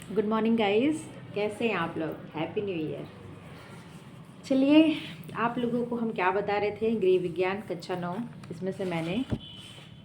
Good morning guys. कैसे हैं आप लोग? Happy new year. चलिए, आप लोगों को हम क्या बता रहे थे, गृह विज्ञान कक्षा 9। इसमें से मैंने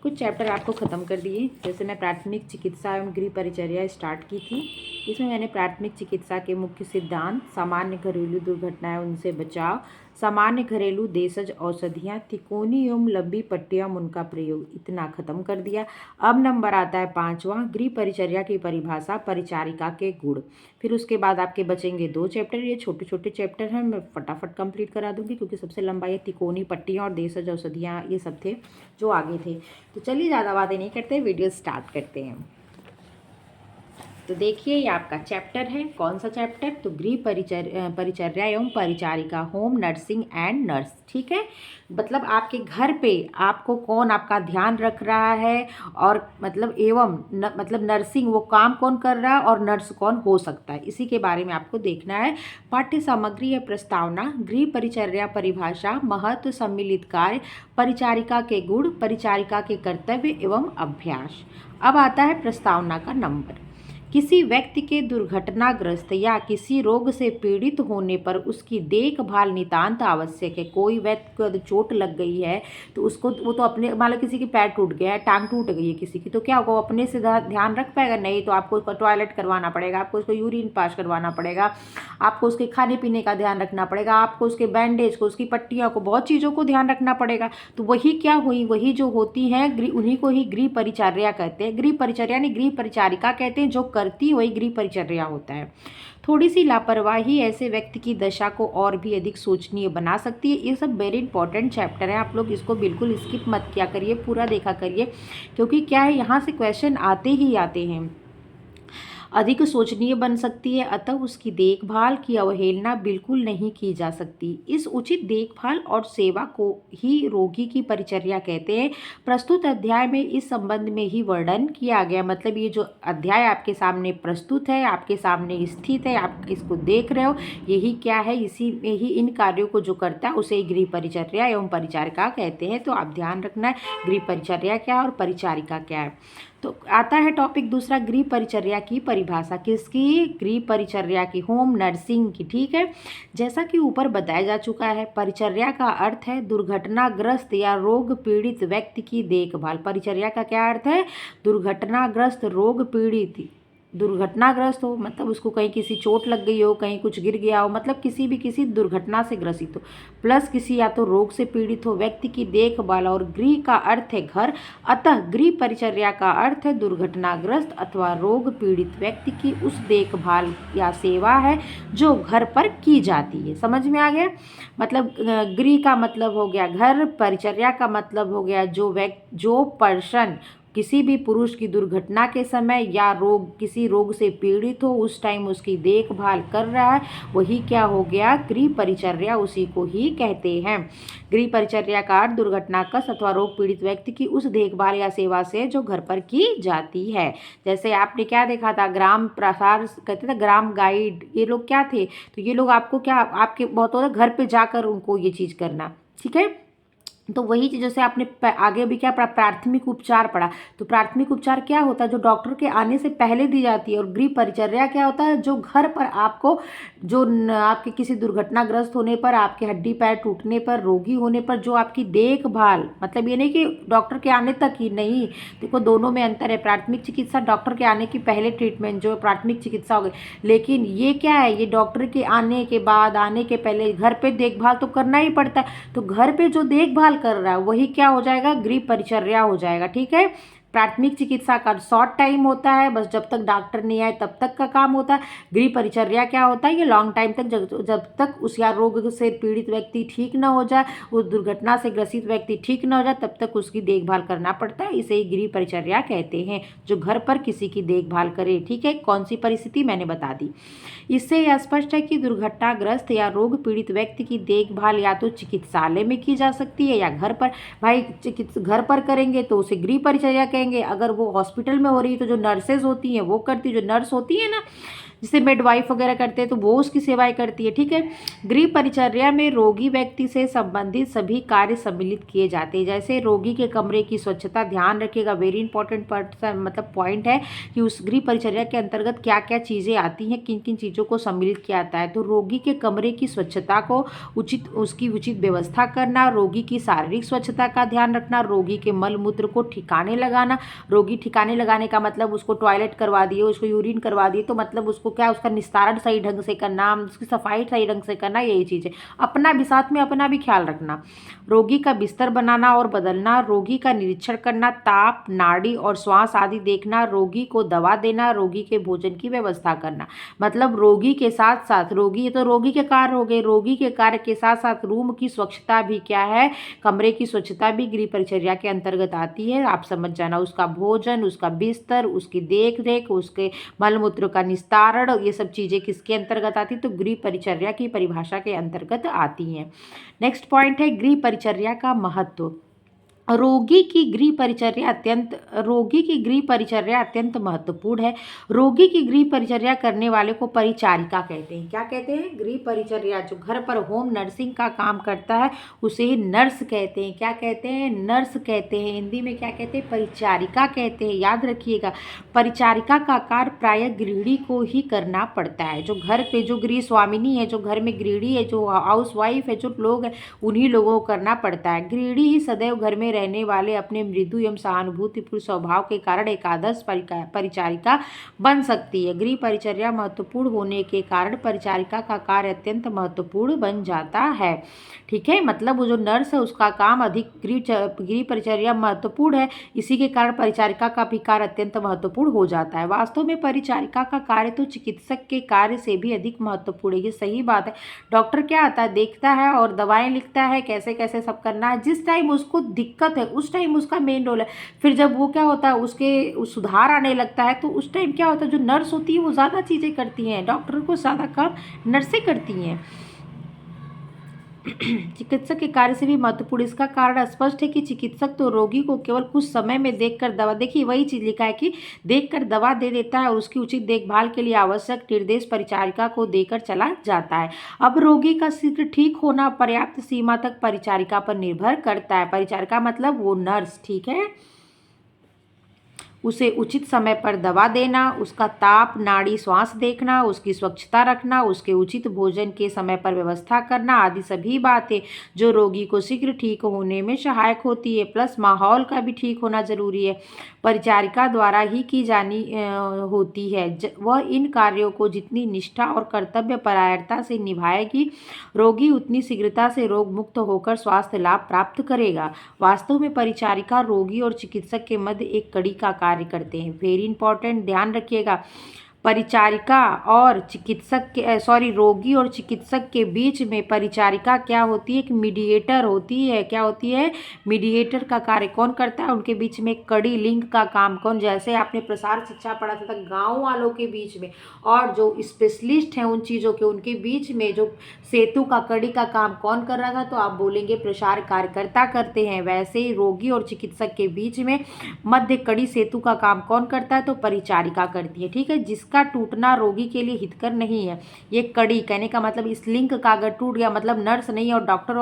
कुछ चैप्टर आपको ख़त्म कर दिए। जैसे मैं प्राथमिक चिकित्सा एवं गृह परिचर्या स्टार्ट की थी। इसमें मैंने प्राथमिक चिकित्सा के मुख्य सिद्धांत, सामान्य घरेलू दुर्घटनाएं उनसे बचाव, सामान्य घरेलू देशज औषधियाँ, तिकोनी एवं लंबी पट्टियाँ, उनका प्रयोग, इतना ख़त्म कर दिया। अब नंबर आता है 5वां, गृह परिचर्या की परिभाषा, परिचारिका के गुण। फिर उसके बाद आपके बचेंगे 2 चैप्टर। ये छोटे छोटे चैप्टर हैं, मैं फटाफट कंप्लीट करा दूंगी क्योंकि सबसे लंबा ये तिकोनी पट्टियाँ और देशज औषधियाँ ये सब थे जो आगे थे। तो चलिए ज़्यादा बातें नहीं करते, वीडियो स्टार्ट करते हैं। तो देखिए, ये आपका चैप्टर है। कौन सा चैप्टर? तो गृह परिचर्या एवं परिचारिका, होम नर्सिंग एंड नर्स। ठीक है, मतलब आपके घर पे आपको कौन आपका ध्यान रख रहा है, और मतलब एवं मतलब नर्सिंग वो काम कौन कर रहा है और नर्स कौन हो सकता है, इसी के बारे में आपको देखना है। पाठ्य सामग्री या प्रस्तावना, गृह परिचर्या परिभाषा, महत्व, सम्मिलित कार्य, परिचारिका के गुण, परिचारिका के कर्तव्य एवं अभ्यास। अब आता है प्रस्तावना का नंबर। किसी व्यक्ति के दुर्घटनाग्रस्त या किसी रोग से पीड़ित होने पर उसकी देखभाल नितांत आवश्यक है। कोई व्यक्ति को यदि चोट लग गई है तो उसको, वो तो अपने, मान लो किसी की पैर टूट गया है, टांग टूट गई है किसी की, तो क्या होगा, वो अपने से ध्यान रख पाएगा? नहीं। तो आपको उसका टॉयलेट करवाना पड़ेगा, आपको उसको यूरिन पास करवाना पड़ेगा, आपको उसके खाने पीने का ध्यान रखना पड़ेगा, आपको उसके बैंडेज को, उसकी पट्टियों को, बहुत चीज़ों को ध्यान रखना पड़ेगा। तो वही क्या हुई, वही जो होती हैं उन्हीं को ही गृह परिचर्या कहते हैं। गृह परिचर्या यानी गृह परिचारिका कहते हैं, जो करती वही गृह परिचर्या होता है। थोड़ी सी लापरवाही ऐसे व्यक्ति की दशा को और भी अधिक शोचनीय बना सकती है। ये सब वेरी इंपॉर्टेंट चैप्टर है, आप लोग इसको बिल्कुल स्किप मत किया करिए, पूरा देखा करिए, क्योंकि क्या है, यहाँ से क्वेश्चन आते ही आते हैं। अधिक शोचनीय बन सकती है, अतः उसकी देखभाल की अवहेलना बिल्कुल नहीं की जा सकती। इस उचित देखभाल और सेवा को ही रोगी की परिचर्या कहते हैं। प्रस्तुत अध्याय में इस संबंध में ही वर्णन किया गया। मतलब ये जो अध्याय आपके सामने प्रस्तुत है, आपके सामने स्थित है, आप इसको देख रहे हो, यही क्या है, इसी में ही इन कार्यों को जो करता है उसे गृह परिचर्या एवं परिचारिका कहते हैं। तो आप ध्यान रखना है, गृह परिचर्या क्या है और परिचारिका क्या है। तो आता है टॉपिक दूसरा, गृह परिचर्या की परिभाषा। किसकी? गृह परिचर्या की, होम नर्सिंग की। ठीक है, जैसा कि ऊपर बताया जा चुका है, परिचर्या का अर्थ है दुर्घटनाग्रस्त या रोग पीड़ित व्यक्ति की देखभाल। परिचर्या का क्या अर्थ है? दुर्घटनाग्रस्त, रोग पीड़ित, दुर्घटनाग्रस्त हो मतलब उसको कहीं किसी चोट लग गई हो, कहीं कुछ गिर गया हो, मतलब किसी दुर्घटना से ग्रसित हो, प्लस किसी या तो रोग से पीड़ित हो व्यक्ति की देखभाल। और गृह का अर्थ है घर, अतः गृह परिचर्या का अर्थ है दुर्घटनाग्रस्त अथवा रोग पीड़ित व्यक्ति की उस देखभाल या सेवा है जो घर पर की जाती है। समझ में आ गया? मतलब गृह का मतलब हो गया घर, परिचर्या का मतलब हो गया जो पर्सन किसी भी पुरुष की दुर्घटना के समय या किसी रोग से पीड़ित हो, उस टाइम उसकी देखभाल कर रहा है, वही क्या हो गया, गृह परिचर्या, उसी को ही कहते हैं। गृह परिचर्या का अर्थ दुर्घटनाग्रस्त अथवा रोग पीड़ित व्यक्ति की उस देखभाल या सेवा से जो घर पर की जाती है। जैसे आपने क्या देखा था, ग्राम प्रसार कहते थे, ग्राम गाइड, ये लोग क्या थे? तो ये लोग आपको क्या, आपके बहुत होता घर पे जाकर उनको ये चीज़ करना। ठीक है, तो वही चीज़, जैसे आपने आगे भी क्या पढ़ा, प्राथमिक उपचार पढ़ा। तो प्राथमिक उपचार क्या होता है? जो डॉक्टर के आने से पहले दी जाती है। और गृह परिचर्या क्या होता है? जो घर पर आपको, जो आपके किसी दुर्घटनाग्रस्त होने पर, आपके हड्डी पैर टूटने पर, रोगी होने पर जो आपकी देखभाल, मतलब ये नहीं कि डॉक्टर के आने तक ही नहीं, देखो दोनों में अंतर है। प्राथमिक चिकित्सा डॉक्टर के आने की पहले ट्रीटमेंट जो प्राथमिक चिकित्सा हो गई, लेकिन ये क्या है, ये डॉक्टर के आने के बाद, आने के पहले घर पे देखभाल तो करना ही पड़ता है। तो घर पे जो देखभाल कर रहा है वही क्या हो जाएगा, गृह परिचर्या हो जाएगा। ठीक है, प्राथमिक चिकित्सा का शॉर्ट टाइम होता है, बस जब तक डॉक्टर नहीं आए तब तक का काम होता है। गृह परिचर्या क्या होता है, ये लॉन्ग टाइम तक, जब तक उस या रोग से पीड़ित व्यक्ति ठीक ना हो जाए, उस दुर्घटना से ग्रसित व्यक्ति ठीक ना हो जाए, तब तक उसकी देखभाल करना पड़ता है। इसे ही गृह परिचर्या कहते हैं, जो घर पर किसी की देखभाल करे। ठीक है, कौन सी परिस्थिति मैंने बता दी। इससे यह स्पष्ट है कि दुर्घटनाग्रस्त या रोग पीड़ित व्यक्ति की देखभाल या तो चिकित्सालय में की जा सकती है या घर पर। भाई घर पर करेंगे तो उसे गृह परिचर्या कहेंगे, अगर वो हॉस्पिटल में हो रही है तो जो नर्सेज होती हैं वो करती, जो नर्स होती है ना, जिसे मिडवाइफ वगैरह करते हैं तो वो उसकी सेवाएं करती है। ठीक है, गृह परिचर्या में रोगी व्यक्ति से संबंधित सभी कार्य सम्मिलित किए जाते हैं। जैसे रोगी के कमरे की स्वच्छता, ध्यान रखिएगा, वेरी इंपॉर्टेंट मतलब पॉइंट है कि उस गृह परिचर्या के अंतर्गत क्या क्या चीज़ें आती हैं, किन किन चीज़ों को सम्मिलित किया जाता है। तो रोगी के कमरे की स्वच्छता को उसकी उचित व्यवस्था करना, रोगी की शारीरिक स्वच्छता का ध्यान रखना, रोगी के मल मूत्र को ठिकाने लगाना। रोगी ठिकाने लगाने का मतलब उसको टॉयलेट करवा दिए, उसको यूरिन करवा दिए, तो मतलब उसको क्या, उसका निस्तारण सही ढंग से करना, उसकी सफाई सही ढंग से करना, यही चीज़ है। अपना भी साथ में अपना भी ख्याल रखना। रोगी का बिस्तर बनाना और बदलना, रोगी का निरीक्षण करना, ताप, नाड़ी और श्वास आदि देखना, रोगी को दवा देना, रोगी के भोजन की व्यवस्था करना। मतलब रोगी के साथ साथ, रोगी ये तो रोगी के कार्य हो गए, रोगी के कार्य के साथ साथ रूम की स्वच्छता भी क्या है, कमरे की स्वच्छता भी गृह परिचर्या के अंतर्गत आती है। आप समझ जाना, उसका भोजन, उसका बिस्तर, उसकी देख रेख, उसके मल मूत्र का निस्तारण, ये सब चीज़ें किसके अंतर्गत आती, तो गृह परिचर्या की परिभाषा के अंतर्गत आती हैं। नेक्स्ट पॉइंट है गृह परिचर्या का महत्व। रोगी की गृह परिचर्या अत्यंत महत्वपूर्ण है। रोगी की गृह परिचर्या करने वाले को परिचारिका कहते हैं। क्या कहते हैं? गृह परिचर्या, जो घर पर होम नर्सिंग का काम करता है उसे नर्स कहते हैं। क्या कहते हैं? नर्स कहते हैं। हिंदी में क्या कहते हैं? परिचारिका कहते हैं। याद रखिएगा, परिचारिका का कार्य प्रायः गृहिणी को ही करना पड़ता है। जो घर पे जो गृह स्वामिनी है, जो घर में गृहिणी है, जो हाउस वाइफ है, जो लोग हैं, उन्हीं लोगों को करना पड़ता है। गृहिणी ही सदैव घर में रहने वाले अपने मृदु एवं सहानुभूतिपूर्ण स्वभाव के कारण एक आदर्श परिचारिका बन सकती है। गृह परिचर्या महत्वपूर्ण होने के कारण परिचारिका का कार्य अत्यंत महत्वपूर्ण बन जाता है। ठीक है, मतलब वो जो नर्स है उसका काम अधिक, गृह परिचर्या महत्वपूर्ण है, इसी के कारण परिचारिका का भी कार्य अत्यंत महत्वपूर्ण हो जाता है। वास्तव में परिचारिका का कार्य तो चिकित्सक के कार्य से भी अधिक महत्वपूर्ण है। ये सही बात है। डॉक्टर क्या आता है, देखता है और दवाएं लिखता है, कैसे कैसे सब करना है। जिस टाइम उसको दिक्कत है उस टाइम उसका मेन रोल है। फिर जब वो क्या होता है, उसके सुधार आने लगता है, तो उस टाइम क्या होता है, जो नर्स होती है वो ज़्यादा चीज़ें करती हैं, डॉक्टर को ज़्यादा काम नर्सें करती हैं। चिकित्सक के कार्य से भी महत्वपूर्ण। इसका कारण स्पष्ट है कि चिकित्सक तो रोगी को केवल कुछ समय में देखकर दवा, देखिए वही चीज लिखा है कि देखकर दवा दे देता है और उसकी उचित देखभाल के लिए आवश्यक निर्देश परिचारिका को देकर चला जाता है। अब रोगी का शीघ्र ठीक होना पर्याप्त सीमा तक परिचारिका पर निर्भर करता है। परिचारिका मतलब वो नर्स, ठीक है। उसे उचित समय पर दवा देना, उसका ताप, नाड़ी, श्वास देखना, उसकी स्वच्छता रखना, उसके उचित भोजन के समय पर व्यवस्था करना आदि सभी बातें जो रोगी को शीघ्र ठीक होने में सहायक होती है। प्लस माहौल का भी ठीक होना जरूरी है, परिचारिका द्वारा ही की जानी होती है। वह इन कार्यों को जितनी निष्ठा और कर्तव्य परायणता से निभाएगी, रोगी उतनी शीघ्रता से रोग मुक्त होकर स्वास्थ्य लाभ प्राप्त करेगा। वास्तव में परिचारिका रोगी और चिकित्सक के मध्य एक कड़ी का कार्य करते हैं। वेरी इंपॉर्टेंट, ध्यान रखिएगा। परिचारिका और चिकित्सक के रोगी और चिकित्सक के बीच में परिचारिका क्या होती है? एक मीडिएटर होती है। क्या होती है? मीडिएटर का कार्य कौन करता है? उनके बीच में कड़ी लिंक का काम कौन, जैसे आपने प्रसार शिक्षा पढ़ा था गांव वालों के बीच में और जो स्पेशलिस्ट हैं उन चीज़ों के, उनके बीच में जो सेतु का कड़ी का काम कौन कर रहा था? तो आप बोलेंगे प्रसार कार्यकर्ता करते हैं। वैसे ही रोगी और चिकित्सक के बीच में मध्य कड़ी सेतु का काम कौन करता है? तो परिचारिका करती है। ठीक है, जिसका टूटना रोगी के लिए हितकर नहीं है। ये कड़ी कहने का मतलब, इस लिंक का अगर टूट गया, मतलब नर्स नहीं और डॉक्टर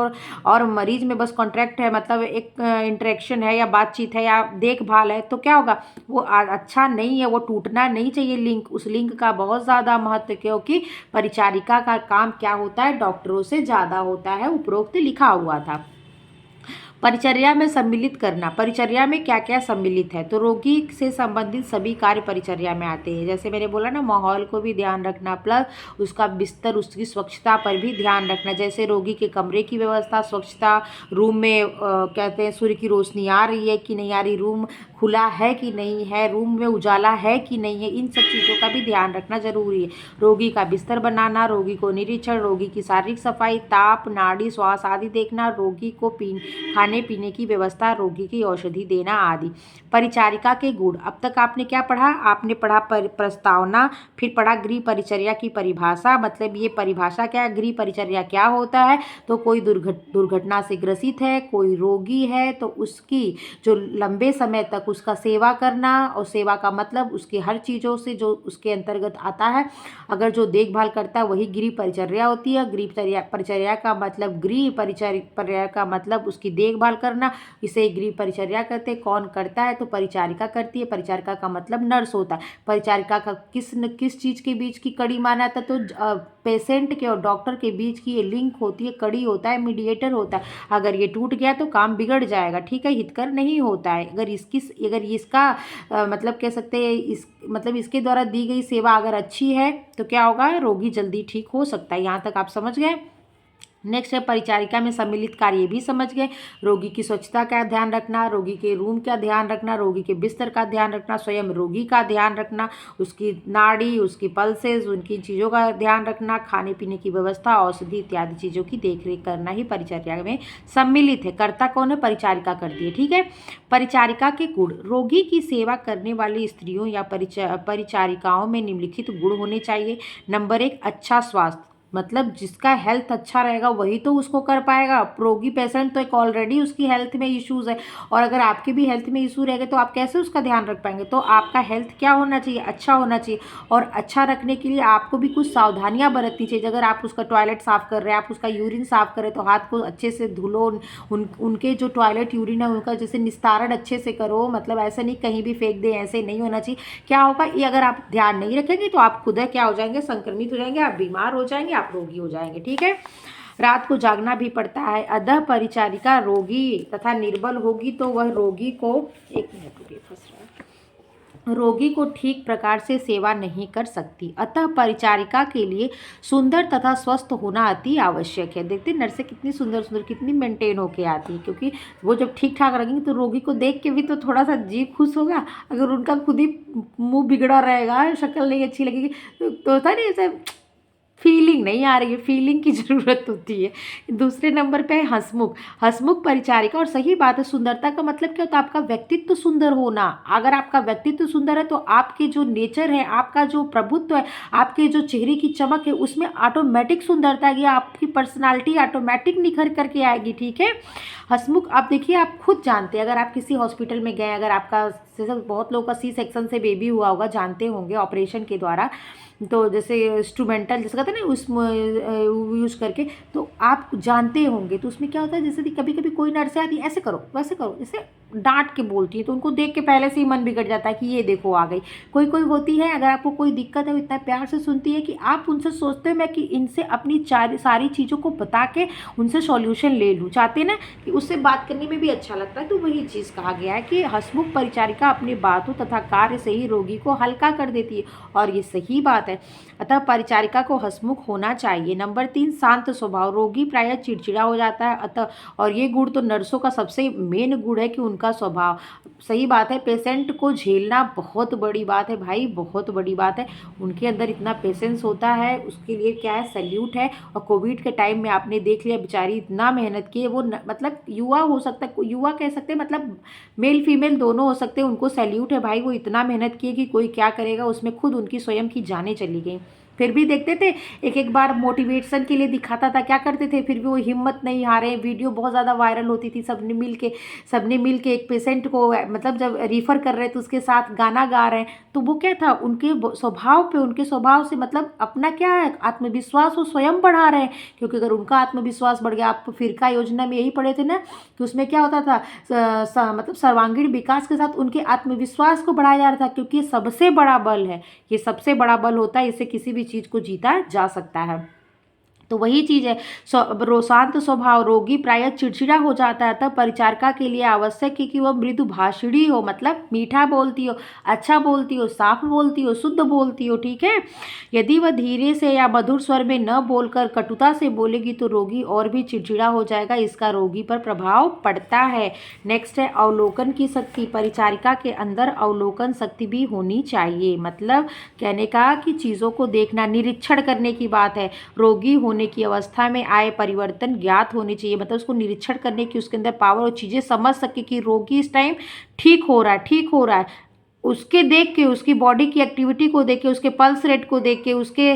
और मरीज में बस कॉन्ट्रैक्ट है, मतलब एक इंटरेक्शन है या बातचीत है या देखभाल है, तो क्या होगा? वो अच्छा नहीं है, वो टूटना नहीं चाहिए लिंक। उस लिंक का बहुत ज़्यादा महत्व, क्योंकि परिचारिका का काम क्या होता है? डॉक्टरों से ज़्यादा होता है। उपरोक्त लिखा हुआ था। परिचर्या में सम्मिलित करना, परिचर्या में क्या क्या सम्मिलित है? तो रोगी से संबंधित सभी कार्य परिचर्या में आते हैं। जैसे मैंने बोला ना, माहौल को भी ध्यान रखना, प्लस उसका बिस्तर, उसकी स्वच्छता पर भी ध्यान रखना। जैसे रोगी के कमरे की व्यवस्था, स्वच्छता, रूम में कहते हैं सूर्य की रोशनी आ रही है कि नहीं आ रही, रूम खुला है कि नहीं है, रूम में उजाला है कि नहीं है, इन सब चीज़ों का भी ध्यान रखना जरूरी है। रोगी का बिस्तर बनाना, रोगी को निरीक्षण, रोगी की शारीरिक सफाई, ताप, नाड़ी, श्वास आदि देखना, रोगी को खाने पीने की व्यवस्था, रोगी की औषधि देना आदि। परिचारिका के गुण, अब तक आपने क्या पढ़ा? आपने पढ़ा प्रस्तावना, फिर पढ़ा गृह परिचर्या की परिभाषा। मतलब ये परिभाषा क्या है, गृह परिचर्या क्या होता है? तो कोई दुर्घटना से ग्रसित है, कोई रोगी है, तो उसकी जो लंबे समय तक तक उसका सेवा करना, और सेवा का मतलब उसके हर चीज़ों से जो उसके अंतर्गत आता है, अगर जो देखभाल करता है वही गृह परिचर्या होती है। गृह परिचर्या का मतलब गृह परिचर्या का मतलब उसकी देखभाल करना, इसे गृह परिचर्या कहते हैं। कौन करता है? तो परिचारिका करती है। परिचारिका का मतलब नर्स होता है। परिचारिका का किस चीज़ के बीच की कड़ी माना था? तो पेशेंट के और डॉक्टर के बीच की ये लिंक होती है, कड़ी होता है, मीडिएटर होता है। अगर ये टूट गया तो काम बिगड़ जाएगा, ठीक है, हितकर नहीं होता है। अगर इसका मतलब कह सकते हैं मतलब इसके द्वारा दी गई सेवा अगर अच्छी है तो क्या होगा? रोगी जल्दी ठीक हो सकता है। यहाँ तक आप समझ गए। नेक्स्ट है परिचारिका में सम्मिलित कार्य भी समझ गए। रोगी की स्वच्छता का ध्यान रखना, रोगी के रूम का ध्यान रखना, रोगी के बिस्तर का ध्यान रखना, स्वयं रोगी का ध्यान रखना, उसकी नाड़ी, उसकी पल्सेस, उनकी चीज़ों का ध्यान रखना, खाने पीने की व्यवस्था, औषधि इत्यादि चीज़ों की देखरेख करना ही परिचर्या में सम्मिलित है। कर्ता कौन है? परिचारिका करती है, ठीक है। परिचारिका के गुण। रोगी की सेवा करने वाली स्त्रियों या परिचारिकाओं में निम्नलिखित गुण होने चाहिए। नंबर 1, अच्छा स्वास्थ्य, मतलब जिसका हेल्थ अच्छा रहेगा वही तो उसको कर पाएगा। रोगी पेशेंट तो एक ऑलरेडी उसकी हेल्थ में इश्यूज़ है, और अगर आपके भी हेल्थ में इशू रहेगा तो आप कैसे उसका ध्यान रख पाएंगे? तो आपका हेल्थ क्या होना चाहिए? अच्छा होना चाहिए। और अच्छा रखने के लिए आपको भी कुछ सावधानियां बरतनी चाहिए। अगर आप उसका टॉयलेट साफ़ कर रहे हैं, आप उसका यूरिन साफ़ कर रहे हैं, तो हाथ को अच्छे से धुलो। उनके जो टॉयलेट यूरिन है उनका जैसे निस्तारण अच्छे से करो, मतलब ऐसा नहीं कहीं भी फेंक दें, ऐसे नहीं होना चाहिए। क्या होगा? ये अगर आप ध्यान नहीं रखेंगे तो आप खुद क्या हो जाएंगे? संक्रमित हो जाएंगे, आप बीमार हो जाएंगे, आप रोगी हो जाएंगे, ठीक है। रात को जागना भी पड़ता है। अतः परिचारिका रोगी तथा निर्बल होगी तो वह रोगी को, एक मिनट रुकिए, फंस रहा है, रोगी को ठीक प्रकार से सेवा नहीं कर सकती। अतः परिचारिका के लिए सुंदर तथा स्वस्थ होना अति आवश्यक है। देखते नर्सें कितनी सुंदर सुंदर, कितनी मेंटेन होके आती है, क्योंकि वो जब ठीक ठाक रखेंगी तो रोगी को देख के भी तो थोड़ा सा जी खुश होगा। अगर उनका खुद ही मुंह बिगड़ा रहेगा, शक्ल नहीं अच्छी लगेगी, तो होता नहीं ऐसे फीलिंग नहीं आ रही है, फीलिंग की ज़रूरत होती है। दूसरे नंबर पे है हंसमुख। हंसमुख परिचारिका, और सही बात है, सुंदरता का मतलब क्या होता है? आपका व्यक्तित्व सुंदर होना। अगर आपका व्यक्तित्व सुंदर है तो आपके जो नेचर है, आपका जो प्रभुत्व है, आपके जो चेहरे की चमक है, उसमें ऑटोमेटिक सुंदरता आएगी, आपकी पर्सनालिटी ऑटोमेटिक निखर करके आएगी, ठीक है। हंसमुख, आप देखिए, आप खुद जानते हैं, अगर आप किसी हॉस्पिटल में गए, अगर आपका जैसे बहुत लोगों का सी सेक्शन से बेबी हुआ होगा, जानते होंगे, ऑपरेशन के द्वारा, तो जैसे इंस्ट्रूमेंटल जैसे कहते हैं ना, उसमें यूज़ करके, तो आप जानते होंगे। तो उसमें क्या होता है, जैसे कि कभी कभी कोई नर्सें आती है, ऐसे करो वैसे करो, जैसे डांट के बोलती है, तो उनको देख के पहले से ही मन बिगड़ जाता है कि ये देखो आ गई। कोई कोई होती है, अगर आपको कोई दिक्कत है वो इतना प्यार से सुनती है कि आप उनसे सोचते हो मैं कि इनसे अपनी सारी चीज़ों को बता के उनसे सॉल्यूशन ले लूँ। चाहते हैं ना कि उससे बात करने में भी अच्छा लगता है। तो वही चीज़ कहा गया है कि हंसमुख परिचारिका अपनी बातों तथा कार्य से ही रोगी को हल्का कर देती है, और ये सही बात है। अतः परिचारिका को हंसमुख होना चाहिए। नंबर 3, शांत स्वभाव। रोगी प्रायः चिड़चिड़ा हो जाता है, अतः और ये गुण तो नर्सों का सबसे मेन गुण है कि उनका स्वभाव। सही बात है, पेशेंट को झेलना बहुत बड़ी बात है भाई, बहुत बड़ी बात है। उनके अंदर इतना पेशेंस होता है, उसके लिए क्या है, सैल्यूट है। और कोविड के टाइम में आपने देख लिया, बेचारी इतना मेहनत की है। वो मतलब युवा हो सकता है, युवा कह सकते हैं, मतलब मेल फीमेल दोनों हो सकते हैं, उनको सैल्यूट है भाई। वो इतना मेहनत की है कि कोई क्या करेगा, उसमें खुद उनकी स्वयं की जानें चली गई। फिर भी देखते थे, एक एक बार मोटिवेशन के लिए दिखाता था, क्या करते थे, फिर भी वो हिम्मत नहीं हारे। वीडियो बहुत ज़्यादा वायरल होती थी, सबने मिल के एक पेशेंट को, मतलब जब रिफ़र कर रहे थे उसके साथ गाना गा रहे हैं, तो वो क्या था, उनके स्वभाव से मतलब अपना क्या है, आत्मविश्वास वो स्वयं बढ़ा रहे हैं। क्योंकि अगर उनका आत्मविश्वास बढ़ गया, आप फिरका योजना में यही पढ़े थे ना, कि उसमें क्या होता था, मतलब सर्वांगीण विकास के साथ उनके आत्मविश्वास को बढ़ाया जा रहा था, क्योंकि ये सबसे बड़ा बल है, ये सबसे बड़ा बल होता है, इससे किसी भी चीज़ को जीता जा सकता है। तो वही चीज़ है, शांत स्वभाव। रोगी प्रायः चिड़चिड़ा हो जाता है, तब परिचारिका के लिए आवश्यक है कि वह मृदु भाषिणी हो, मतलब मीठा बोलती हो, अच्छा बोलती हो, साफ बोलती हो, शुद्ध बोलती हो, ठीक है। यदि वह धीरे से या मधुर स्वर में न बोलकर कटुता से बोलेगी तो रोगी और भी चिड़चिड़ा हो जाएगा, इसका रोगी पर प्रभाव पड़ता है। नेक्स्ट है अवलोकन की शक्ति। परिचारिका के अंदर अवलोकन शक्ति भी होनी चाहिए, मतलब कहने का कि चीज़ों को देखना, निरीक्षण करने की बात है। रोगी होने की अवस्था में आए परिवर्तन ज्ञात होने चाहिए, मतलब उसको निरीक्षण करने की उसके अंदर पावर और चीज़ें समझ सके कि रोगी इस टाइम ठीक हो रहा है, उसके देख के, उसकी बॉडी की एक्टिविटी को देख के, उसके पल्स रेट को देख के, उसके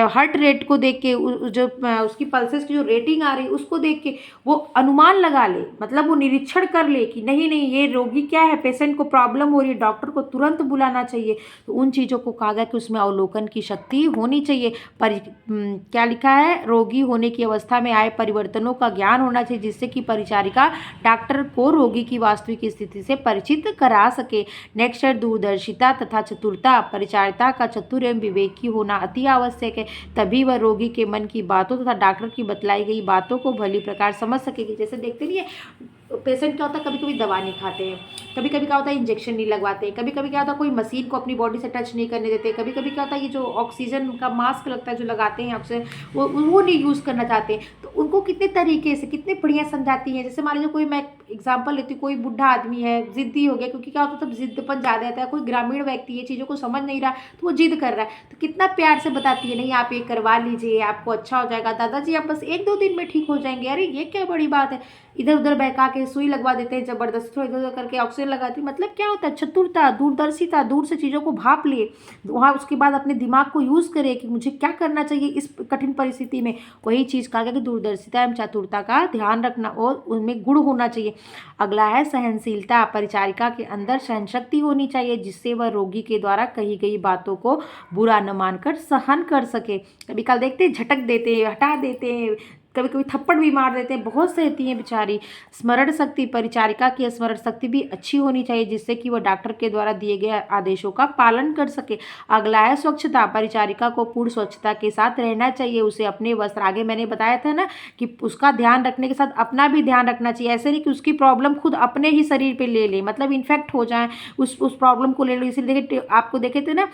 हार्ट रेट को देख के, जो उसकी पल्सेस की जो रेटिंग आ रही है उसको देख के वो अनुमान लगा ले, मतलब वो निरीक्षण कर ले कि नहीं नहीं ये रोगी क्या है, पेशेंट को प्रॉब्लम हो रही है, डॉक्टर को तुरंत बुलाना चाहिए। तो उन चीज़ों को कहा गया कि उसमें अवलोकन की शक्ति होनी चाहिए। क्या लिखा है, रोगी होने की अवस्था में आए परिवर्तनों का ज्ञान होना चाहिए, जिससे कि परिचारिका डॉक्टर को रोगी की वास्तविक स्थिति से परिचित करा सके। नेक्स्ट है दूरदर्शिता तथा चतुरता। परिचारिका का चतुर एवं विवेकी होना अति आवश्यक है, तभी वह रोगी के मन की बातों तथा डॉक्टर की बतलाई गई बातों को भली प्रकार समझ सकेगी। जैसे देखते नहीं है पेशेंट क्या होता है, कभी कभी दवा नहीं खाते हैं, कभी कभी क्या होता है इंजेक्शन नहीं लगवाते, कभी कभी क्या होता है कोई मशीन को अपनी बॉडी से टच नहीं करने देते, कभी कभी क्या होता है ये जो ऑक्सीजन का मास्क लगता है जो लगाते हैं ऑक्सीजन वो नहीं यूज़ करना चाहते। तो उनको कितने तरीके से कितने बढ़िया समझाती हैं। जैसे मान लीजिए कोई, मैं एग्जाम्पल लेती हूँ, कोई बुढ़ा आदमी है, जिद्दी हो गया, क्योंकि क्या होता है तब जिद्दपन ज़्यादा रहता है, कोई ग्रामीण व्यक्ति ये चीज़ों को समझ नहीं रहा तो वो जिद कर रहा है, तो कितना प्यार से बताती है, नहीं आप ये करवा लीजिए आपको अच्छा हो जाएगा, दादाजी आप बस 1-2 दिन में ठीक हो जाएंगे, अरे ये क्या बड़ी बात है। इधर उधर बहका के सुई लगवा देते हैं, जबरदस्ती इधर उधर करके ऑक्सीजन लगाती है। मतलब क्या होता है, चतुरता, दूरदर्शिता, दूर से चीज़ों को भाप ले, वहाँ उसके बाद अपने दिमाग को यूज़ करे कि मुझे क्या करना चाहिए इस कठिन परिस्थिति में। वही चीज़ कहा गया कि दूरदर्शिता एवं चतुरता का ध्यान रखना और उनमें गुण होना चाहिए। अगला है सहनशीलता। परिचारिका के अंदर सहनशक्ति होनी चाहिए, जिससे वह रोगी के द्वारा कही गई बातों को बुरा न मानकर सहन कर सके। कभी कल देखते हैं झटक देते हैं, हटा देते हैं, कभी कभी थप्पड़ भी मार देते हैं, बहुत से रहती हैं बेचारी। स्मरण शक्ति। परिचारिका की स्मरण शक्ति भी अच्छी होनी चाहिए, जिससे कि वह डॉक्टर के द्वारा दिए गए आदेशों का पालन कर सके। अगला है स्वच्छता। परिचारिका को पूर्ण स्वच्छता के साथ रहना चाहिए, उसे अपने वस्त्र, आगे मैंने बताया था ना कि उसका ध्यान रखने के साथ अपना भी ध्यान रखना चाहिए। ऐसे नहीं कि उसकी प्रॉब्लम खुद अपने ही शरीर पे ले ले, मतलब इन्फेक्ट हो जाए, उस प्रॉब्लम को ले लो। इसीलिए देखिए आपको देखे थे ना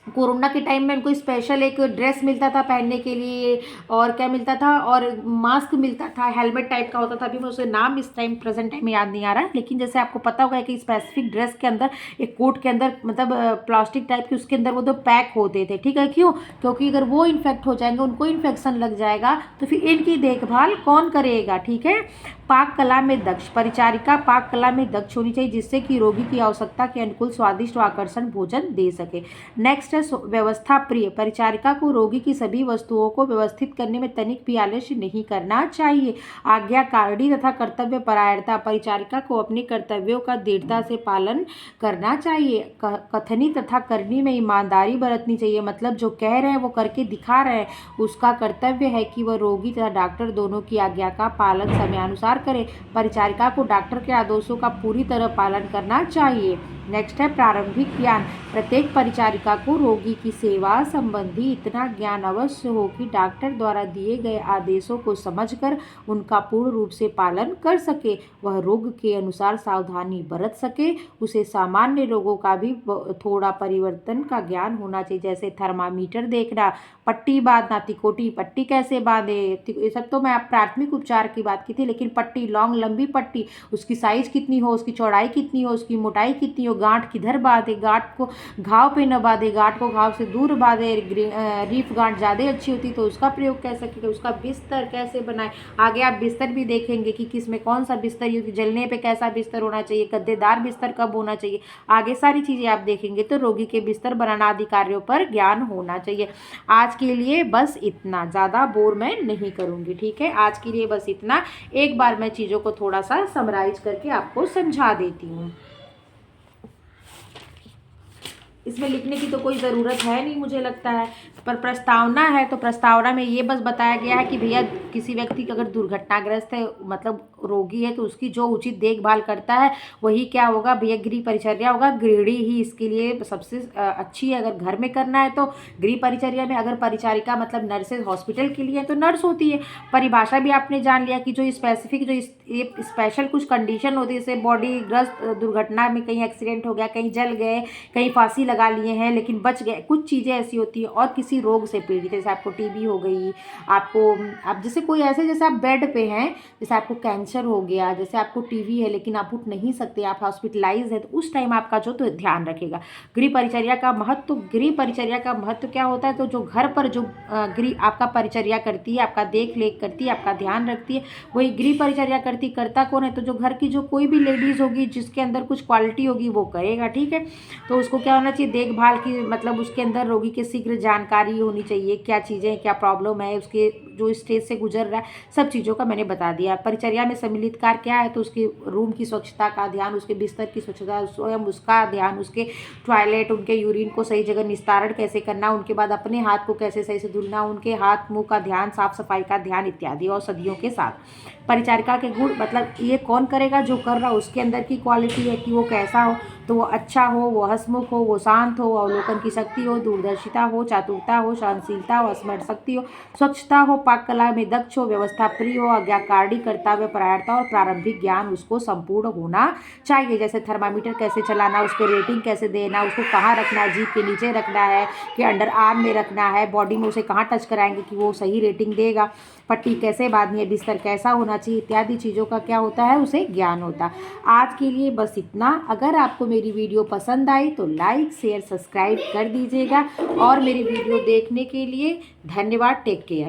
कोरोना के टाइम में उनको स्पेशल एक ड्रेस मिलता था पहनने के लिए, और क्या मिलता था, और मास्क मिलता था, हेलमेट टाइप का होता था। अभी मैं उसे नाम इस टाइम प्रेजेंट टाइम में याद नहीं आ रहा, लेकिन जैसे आपको पता होगा कि स्पेसिफिक ड्रेस के अंदर, एक कोट के अंदर, मतलब प्लास्टिक टाइप के उसके अंदर वो तो पैक होते थे, ठीक है। क्यों? क्योंकि अगर वो इन्फेक्ट हो जाएंगे, उनको इन्फेक्शन लग जाएगा, तो फिर इनकी देखभाल कौन करेगा, ठीक है। पाक कला में दक्ष। परिचारिका पाक कला में दक्ष होनी चाहिए, जिससे कि रोगी की आवश्यकता के अनुकूल स्वादिष्ट व आकर्षण भोजन दे सके। नेक्स्ट है व्यवस्था प्रिय। परिचारिका को रोगी की सभी वस्तुओं को व्यवस्थित करने में तनिक भी आलस्य नहीं करना चाहिए। आज्ञाकारिणी तथा कर्तव्य परायणता। परिचारिका को अपने कर्तव्यों का दृढ़ता से पालन करना चाहिए। कथनी तथा करनी में ईमानदारी बरतनी चाहिए, मतलब जो कह रहे हैं वो करके दिखा रहे हैं। उसका कर्तव्य है कि वह रोगी तथा डॉक्टर दोनों की आज्ञा का पालन समयानुसार करें। परिचारिका को डॉक्टर के आदेशों का पूरी तरह पालन करना चाहिए। नेक्स्ट है प्रारंभिक ज्ञान। प्रत्येक परिचारिका को रोगी की सेवा संबंधी इतना ज्ञान अवश्य हो कि डॉक्टर द्वारा दिए गए आदेशों को समझकर उनका पूर्ण रूप से पालन कर सके। वह रोग के अनुसार सावधानी बरत सके। उसे सामान्य रोगों का भी थोड़ा परिवर्तन का ज्ञान होना चाहिए, जैसे थर्मामीटर देखना, पट्टी बांधना, तिकोटी पट्टी कैसे बांधे, ये सब तो मैं प्राथमिक उपचार की बात की थी, लेकिन पट्टी, लॉन्ग लंबी पट्टी, उसकी साइज कितनी हो, उसकी चौड़ाई कितनी हो, उसकी मोटाई कितनी हो, गांठ किधर बांधे, गांठ को घाव पे न बांधे, गांठ को घाव से दूर बांधे, रीफ गांठ ज़्यादा अच्छी होती तो उसका प्रयोग कैसे करें, उसका बिस्तर कैसे बनाए। आगे आप बिस्तर भी देखेंगे कि किस में कौन सा बिस्तर यूज, जलने पे कैसा बिस्तर होना चाहिए, गद्देदार बिस्तर कब होना चाहिए, आगे सारी चीज़ें आप देखेंगे। तो रोगी के बिस्तर बनाना आदि कार्यों पर ज्ञान होना चाहिए। आज के लिए बस इतना, ज़्यादा बोर मैं नहीं करूँगी, ठीक है। आज के लिए बस इतना। एक बार मैं चीज़ों को थोड़ा सा समराइज करके आपको समझा देती हूँ। इसमें लिखने की तो कोई ज़रूरत है नहीं मुझे लगता है, पर प्रस्तावना है तो प्रस्तावना में ये बस बताया गया है कि भैया किसी व्यक्ति का अगर दुर्घटनाग्रस्त है, मतलब रोगी है, तो उसकी जो उचित देखभाल करता है वही क्या होगा भैया, गृह परिचर्या होगा। गृहिणी ही इसके लिए सबसे अच्छी है। अगर घर में करना है तो गृह परिचर्या में, अगर परिचारिका मतलब नर्सेज हॉस्पिटल के लिए तो नर्स होती है। परिभाषा भी आपने जान लिया कि जो स्पेसिफिक, जो ये स्पेशल कुछ कंडीशन होती है, जैसे बॉडी ग्रस्त दुर्घटना में, कहीं एक्सीडेंट हो गया, कहीं जल गए, कहीं फांसी लगा लिए हैं लेकिन बच गए। कुछ चीज़ें ऐसी होती हैं और किसी रोग से पीड़ित, जैसे आपको टीबी हो गई, आपको आप जैसे कोई ऐसे जैसे आप बेड पे हैं, जैसे आपको कैंसर हो गया, जैसे आपको टीबी है लेकिन आप उठ नहीं सकते, आप हॉस्पिटलाइज है, तो उस टाइम आपका जो तो ध्यान रखेगा। गृह परिचर्या का महत्व, गृह परिचर्या का महत्व क्या होता है, तो जो घर पर जो गृह आपका परिचर्या करती है, आपका देख रेख करती है, आपका ध्यान रखती है, वही गृह परिचर्या करती। करता कौन है, तो जो घर की जो कोई भी लेडीज़ होगी जिसके अंदर कुछ क्वालिटी होगी वो करेगा, ठीक है। तो उसको क्या होना चाहिए, देखभाल की, मतलब उसके अंदर रोगी के शीघ्र जानकारी होनी चाहिए, क्या चीज़ें, क्या प्रॉब्लम है, उसके जो स्टेज से गुजर रहा है, सब चीज़ों का मैंने बता दिया। परिचर्या में सम्मिलित कार्य क्या है, तो उसके रूम की स्वच्छता का ध्यान, उसके बिस्तर की स्वच्छता, स्वयं उसका ध्यान, उसके टॉयलेट, उनके यूरिन को सही जगह निस्तारण कैसे करना, उनके बाद अपने हाथ को कैसे सही से धुलना, उनके हाथ मुंह का ध्यान, साफ सफाई का ध्यान इत्यादि औषधियों के साथ। परिचारिका के गुण, मतलब ये कौन करेगा, जो कर रहा उसके अंदर की क्वालिटी है कि वो कैसा हो, तो वो अच्छा हो, वो हंसमुख हो, वो शांत हो, अवलोकन की शक्ति हो, दूरदर्शिता हो, चातुरता हो, सहनशीलता हो, स्मरण शक्ति हो, स्वच्छता हो, पाक कला में दक्ष हो, व्यवस्था प्रिय हो, आज्ञाकारी, कर्तव्य परायणता और प्रारंभिक ज्ञान उसको संपूर्ण होना चाहिए। जैसे थर्मामीटर कैसे चलाना, उसको रेटिंग कैसे देना, उसको कहाँ रखना है, जीभ के नीचे रखना है कि अंडर आर्म में रखना है, बॉडी में उसे कहाँ टच कराएंगे कि वो सही रेटिंग देगा, पट्टी कैसे बांधनी है, बिस्तर कैसा होना चाहिए, इत्यादि चीज़ों का क्या होता है, उसे ज्ञान होता है। आज के लिए बस इतना। अगर आपको मेरी वीडियो पसंद आई तो लाइक शेयर सब्सक्राइब कर दीजिएगा और मेरी वीडियो देखने के लिए धन्यवाद। Take care.